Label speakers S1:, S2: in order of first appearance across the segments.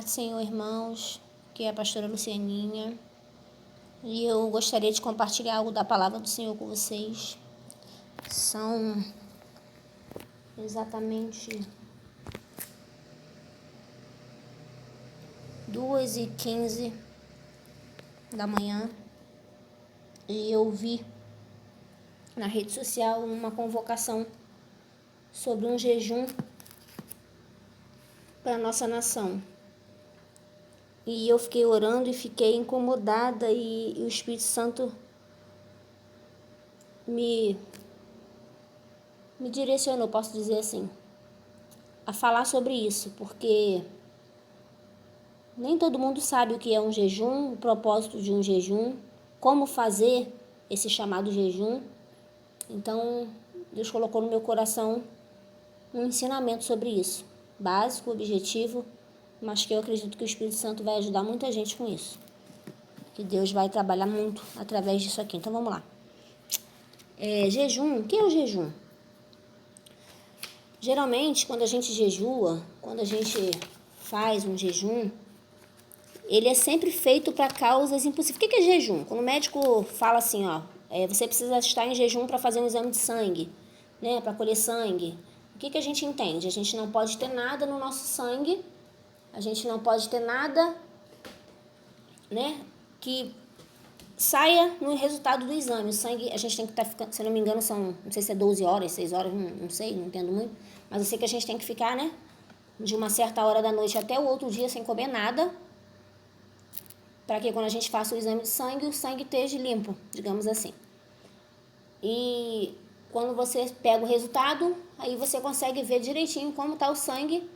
S1: Paz do Senhor, irmãos, que é a pastora Lucianinha, e eu gostaria de compartilhar algo da palavra do Senhor com vocês. São exatamente 2h15 da manhã e eu vi na rede social uma convocação sobre um jejum para a nossa nação. E eu fiquei orando e fiquei incomodada e o Espírito Santo me direcionou, posso dizer assim, a falar sobre isso, porque nem todo mundo sabe o que é um jejum, o propósito de um jejum, como fazer esse chamado jejum. Então, Deus colocou no meu coração um ensinamento sobre isso, básico, objetivo, mas que eu acredito que o Espírito Santo vai ajudar muita gente com isso. Que Deus vai trabalhar muito através disso aqui. Então, vamos lá. Jejum, o que é o jejum? Geralmente, quando a gente jejua, quando a gente faz um jejum, ele é sempre feito para causas impossíveis. O que é jejum? Quando o médico fala assim, você precisa estar em jejum para fazer um exame de sangue, né, para colher sangue. O que a gente entende? A gente não pode ter nada no nosso sangue, a gente não pode ter nada, né, que saia no resultado do exame. O sangue, a gente tem que estar ficando, se eu não me engano, não sei se é 12 horas, 6 horas, não sei, não entendo muito, mas eu sei que a gente tem que ficar, né, de uma certa hora da noite até o outro dia sem comer nada, para que quando a gente faça o exame de sangue, o sangue esteja limpo, digamos assim. E quando você pega o resultado, aí você consegue ver direitinho como está o sangue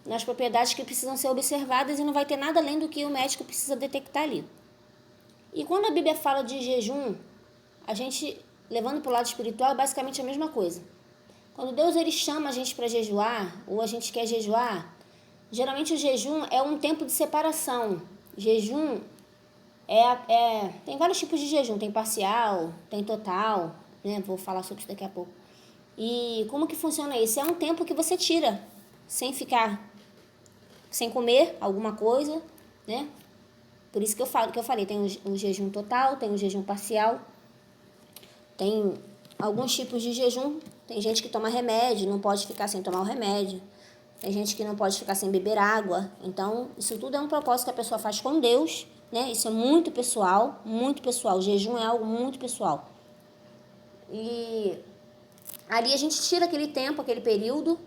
S1: nas propriedades que precisam ser observadas e não vai ter nada além do que o médico precisa detectar ali. E quando a Bíblia fala de jejum, a gente, levando para o lado espiritual, é basicamente a mesma coisa. Quando Deus ele chama a gente para jejuar, ou a gente quer jejuar, geralmente o jejum é um tempo de separação. Jejum tem vários tipos de jejum, tem parcial, tem total, né? Vou falar sobre isso daqui a pouco. E como que funciona isso? É um tempo que você tira, sem comer alguma coisa, né? Por isso que eu falei, tem um jejum total, tem um jejum parcial, tem alguns tipos de jejum. Tem gente que toma remédio, não pode ficar sem tomar o remédio. Tem gente que não pode ficar sem beber água. Então, isso tudo é um propósito que a pessoa faz com Deus, né? Isso é muito pessoal, muito pessoal. O jejum é algo muito pessoal. E ali a gente tira aquele tempo, aquele período,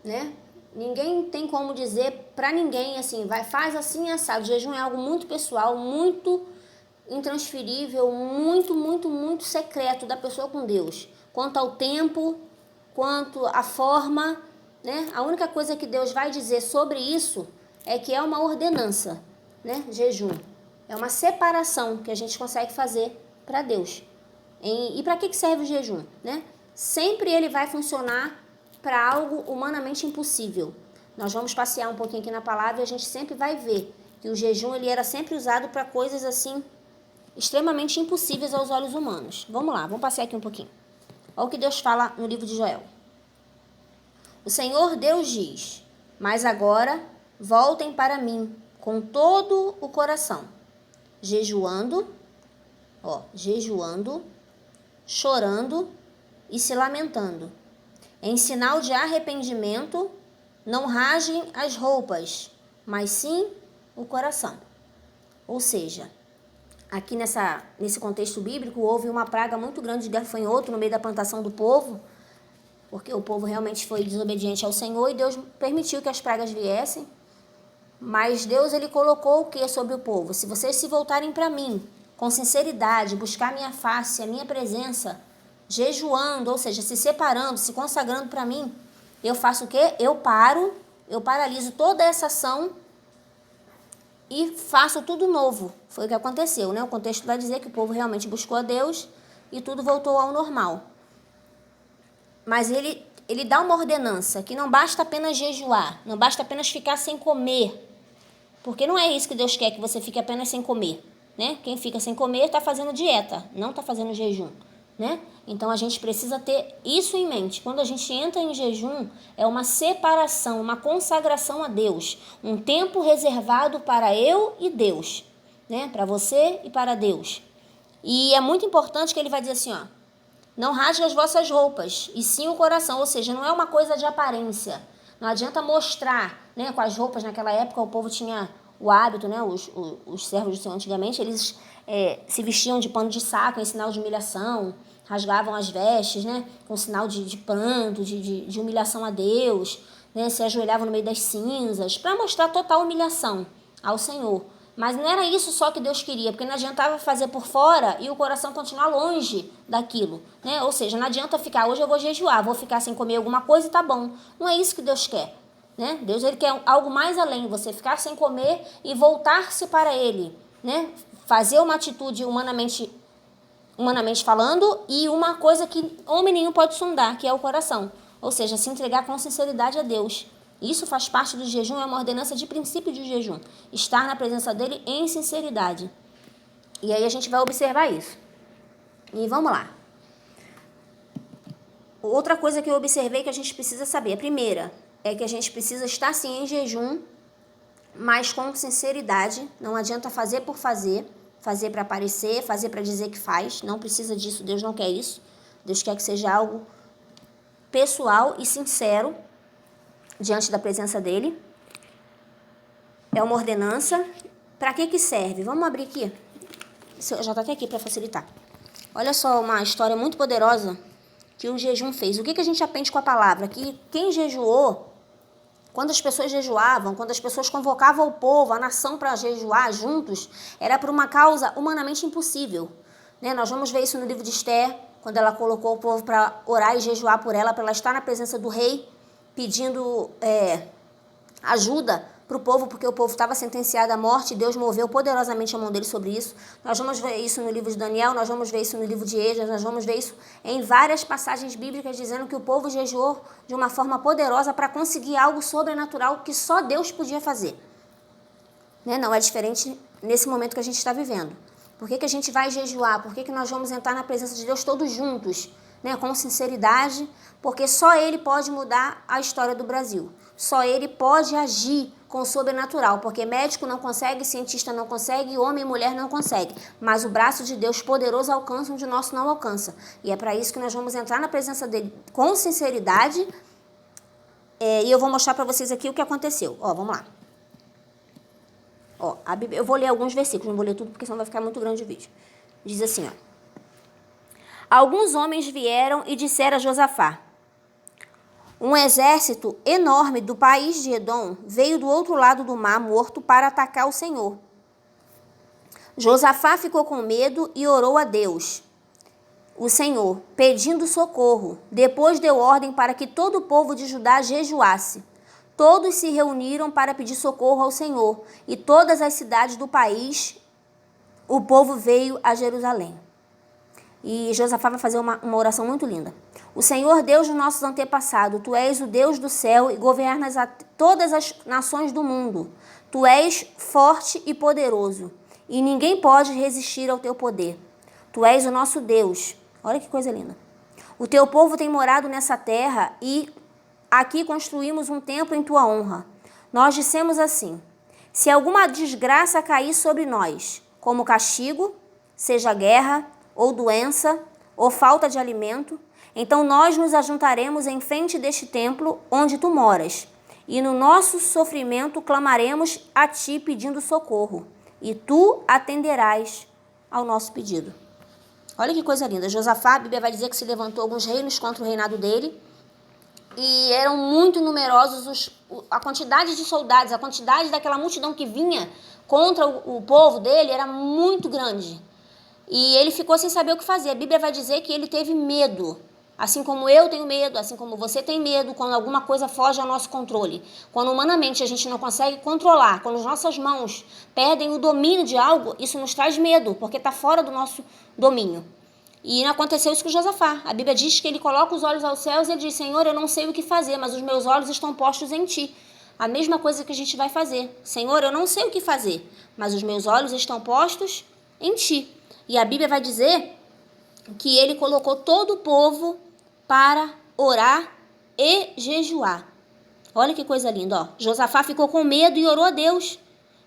S1: né? Ninguém tem como dizer pra ninguém assim, faz assim assado. O jejum é algo muito pessoal, muito intransferível, muito, muito, muito secreto da pessoa com Deus. Quanto ao tempo, quanto à forma, né? A única coisa que Deus vai dizer sobre isso é que é uma ordenança, né? Jejum. É uma separação que a gente consegue fazer para Deus. E para que serve o jejum, né? Sempre ele vai funcionar para algo humanamente impossível. Nós vamos passear um pouquinho aqui na palavra e a gente sempre vai ver que o jejum ele era sempre usado para coisas assim extremamente impossíveis aos olhos humanos. Vamos lá, vamos passear aqui um pouquinho. Olha o que Deus fala no livro de Joel. O Senhor Deus diz: mas agora voltem para mim com todo o coração, jejuando, chorando e se lamentando. Em sinal de arrependimento, não rasguem as roupas, mas sim o coração. Ou seja, aqui nesse contexto bíblico, houve uma praga muito grande de gafanhoto no meio da plantação do povo, porque o povo realmente foi desobediente ao Senhor e Deus permitiu que as pragas viessem. Mas Deus ele colocou o que sobre o povo? Se vocês se voltarem para mim, com sinceridade, buscar minha face, a minha presença, jejuando, ou seja, se separando, se consagrando para mim, eu faço o quê? Eu paraliso toda essa ação e faço tudo novo. Foi o que aconteceu, né? O contexto vai dizer que o povo realmente buscou a Deus e tudo voltou ao normal. Mas ele dá uma ordenança que não basta apenas jejuar, não basta apenas ficar sem comer, porque não é isso que Deus quer, que você fique apenas sem comer, né? Quem fica sem comer está fazendo dieta, não está fazendo jejum. né? Então a gente precisa ter isso em mente. Quando a gente entra em jejum, é uma separação, uma consagração a Deus, um tempo reservado para eu e Deus, né? Para você e para Deus. E é muito importante que ele vai dizer assim, ó, não rasgue as vossas roupas, e sim o coração, ou seja, não é uma coisa de aparência. Não adianta mostrar, né? Com as roupas naquela época o povo tinha o hábito, né? Os servos do Senhor antigamente, eles se vestiam de pano de saco em sinal de humilhação, rasgavam as vestes, né? Com sinal de pranto, de humilhação a Deus, né? Se ajoelhavam no meio das cinzas, para mostrar total humilhação ao Senhor. Mas não era isso só que Deus queria, porque não adiantava fazer por fora e o coração continuar longe daquilo, né? Ou seja, não adianta ficar, hoje eu vou jejuar, vou ficar sem comer alguma coisa e tá bom. Não é isso que Deus quer, né? Deus, ele quer algo mais além, você ficar sem comer e voltar-se para Ele, né? Fazer uma atitude humanamente falando e uma coisa que homem nenhum pode sondar, que é o coração. Ou seja, se entregar com sinceridade a Deus. Isso faz parte do jejum, é uma ordenança de princípio de jejum. Estar na presença dele em sinceridade. E aí a gente vai observar isso. E vamos lá. Outra coisa que eu observei que a gente precisa saber. A primeira é que a gente precisa estar sim em jejum, mas com sinceridade. Não adianta fazer por fazer. Fazer para aparecer, fazer para dizer que faz. Não precisa disso, Deus não quer isso. Deus quer que seja algo pessoal e sincero diante da presença dele. É uma ordenança. Para que serve? Vamos abrir aqui. Já está até aqui para facilitar. Olha só uma história muito poderosa que o jejum fez. O que a gente aprende com a palavra? Que quem jejuou, quando as pessoas jejuavam, quando as pessoas convocavam o povo, a nação para jejuar juntos, era por uma causa humanamente impossível, né? Nós vamos ver isso no livro de Esther, quando ela colocou o povo para orar e jejuar por ela, para ela estar na presença do rei, pedindo ajuda para o povo, porque o povo estava sentenciado à morte, e Deus moveu poderosamente a mão dele sobre isso. Nós vamos ver isso no livro de Daniel, nós vamos ver isso no livro de Esdras, nós vamos ver isso em várias passagens bíblicas, dizendo que o povo jejuou de uma forma poderosa para conseguir algo sobrenatural que só Deus podia fazer. Né? Não é diferente nesse momento que a gente está vivendo. Por que a gente vai jejuar? Por que nós vamos entrar na presença de Deus todos juntos, né? Com sinceridade? Porque só Ele pode mudar a história do Brasil. Só Ele pode agir com o sobrenatural, porque médico não consegue, cientista não consegue, homem e mulher não consegue. Mas o braço de Deus poderoso alcança onde o nosso não alcança. E é para isso que nós vamos entrar na presença dele com sinceridade. E eu vou mostrar para vocês aqui o que aconteceu. Ó, vamos lá. Ó, a Bíblia, eu vou ler alguns versículos, não vou ler tudo porque senão vai ficar muito grande o vídeo. Diz assim, ó. Alguns homens vieram e disseram a Josafá: um exército enorme do país de Edom veio do outro lado do mar morto para atacar o Senhor. Josafá ficou com medo e orou a Deus, o Senhor, pedindo socorro. Depois deu ordem para que todo o povo de Judá jejuasse. Todos se reuniram para pedir socorro ao Senhor, e todas as cidades do país, o povo veio a Jerusalém. E Josafá vai fazer uma oração muito linda. O Senhor, Deus dos nossos antepassados, Tu és o Deus do céu e governas todas as nações do mundo. Tu és forte e poderoso, e ninguém pode resistir ao Teu poder. Tu és o nosso Deus. Olha que coisa linda. O Teu povo tem morado nessa terra e aqui construímos um templo em Tua honra. Nós dissemos assim: se alguma desgraça cair sobre nós, como castigo, seja guerra, ou doença, ou falta de alimento, então nós nos ajuntaremos em frente deste templo onde tu moras, e no nosso sofrimento clamaremos a ti pedindo socorro, e tu atenderás ao nosso pedido. Olha que coisa linda. Josafá, a Bíblia vai dizer que se levantou alguns reinos contra o reinado dele, e eram muito numerosos a quantidade de soldados, a quantidade daquela multidão que vinha contra o povo dele era muito grande. E ele ficou sem saber o que fazer. A Bíblia vai dizer que ele teve medo. Assim como eu tenho medo, assim como você tem medo, quando alguma coisa foge ao nosso controle. Quando humanamente a gente não consegue controlar, quando as nossas mãos perdem o domínio de algo, isso nos traz medo, porque está fora do nosso domínio. E não aconteceu isso com Josafá. A Bíblia diz que ele coloca os olhos aos céus e ele diz: Senhor, eu não sei o que fazer, mas os meus olhos estão postos em Ti. A mesma coisa que a gente vai fazer. Senhor, eu não sei o que fazer, mas os meus olhos estão postos em Ti. E a Bíblia vai dizer que ele colocou todo o povo para orar e jejuar. Olha que coisa linda, ó. Josafá ficou com medo e orou a Deus,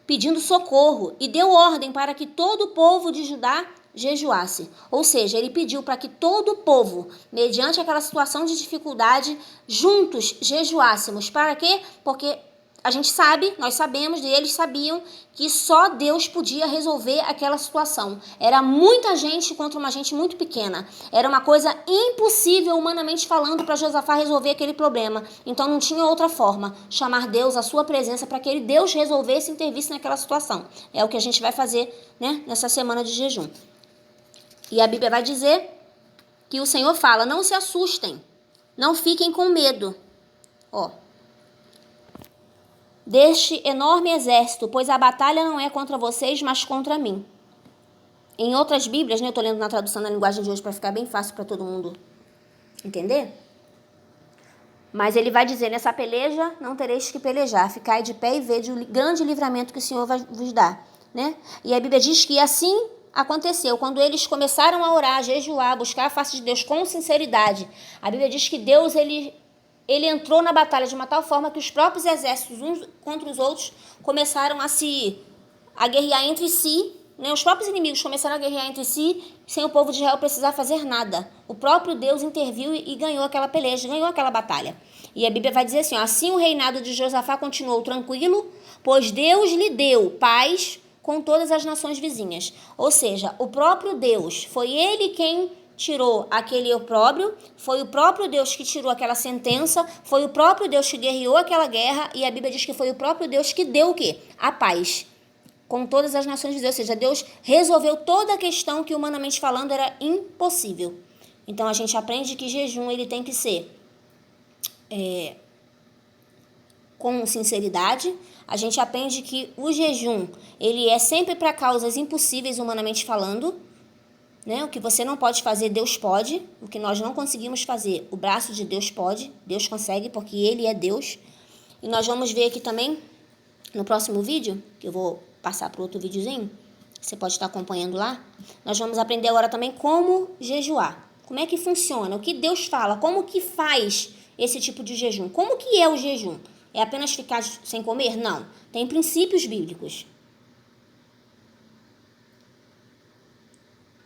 S1: pedindo socorro, e deu ordem para que todo o povo de Judá jejuasse. Ou seja, ele pediu para que todo o povo, mediante aquela situação de dificuldade, juntos jejuássemos. Para quê? Porque a gente sabe, nós sabemos, e eles sabiam que só Deus podia resolver aquela situação. Era muita gente contra uma gente muito pequena. Era uma coisa impossível, humanamente falando, para Josafá resolver aquele problema. Então não tinha outra forma, chamar Deus à sua presença para que ele, Deus, resolvesse e intervisse naquela situação. É o que a gente vai fazer, né, nessa semana de jejum. E a Bíblia vai dizer que o Senhor fala: não se assustem, não fiquem com medo. Ó. Deste enorme exército, pois a batalha não é contra vocês, mas contra mim. Em outras Bíblias, né, eu estou lendo na tradução na linguagem de hoje para ficar bem fácil para todo mundo entender. Mas ele vai dizer: nessa peleja não tereis que pelejar, ficai de pé e vede o grande livramento que o Senhor vai vos dar. Né? E a Bíblia diz que assim aconteceu, quando eles começaram a orar, a jejuar, a buscar a face de Deus com sinceridade. A Bíblia diz que Deus, ele entrou na batalha de uma tal forma que os próprios exércitos, uns contra os outros, começaram a guerrear entre si, né? Os próprios inimigos começaram a guerrear entre si, sem o povo de Israel precisar fazer nada. O próprio Deus interviu e ganhou aquela peleja, ganhou aquela batalha. E a Bíblia vai dizer assim: ó, assim o reinado de Josafá continuou tranquilo, pois Deus lhe deu paz com todas as nações vizinhas. Ou seja, o próprio Deus, foi ele quem tirou aquele opróbrio, foi o próprio Deus que tirou aquela sentença, foi o próprio Deus que guerreou aquela guerra, e a Bíblia diz que foi o próprio Deus que deu o quê? A paz com todas as nações de Deus. Ou seja, Deus resolveu toda a questão que, humanamente falando, era impossível. Então, a gente aprende que jejum ele tem que ser com sinceridade. A gente aprende que o jejum ele é sempre para causas impossíveis, humanamente falando. Né? O que você não pode fazer, Deus pode. O que nós não conseguimos fazer, o braço de Deus pode. Deus consegue, porque Ele é Deus. E nós vamos ver aqui também, no próximo vídeo, que eu vou passar para outro videozinho, você pode estar acompanhando lá. Nós vamos aprender agora também como jejuar. Como é que funciona? O que Deus fala? Como que faz esse tipo de jejum? Como que é o jejum? É apenas ficar sem comer? Não. Tem princípios bíblicos.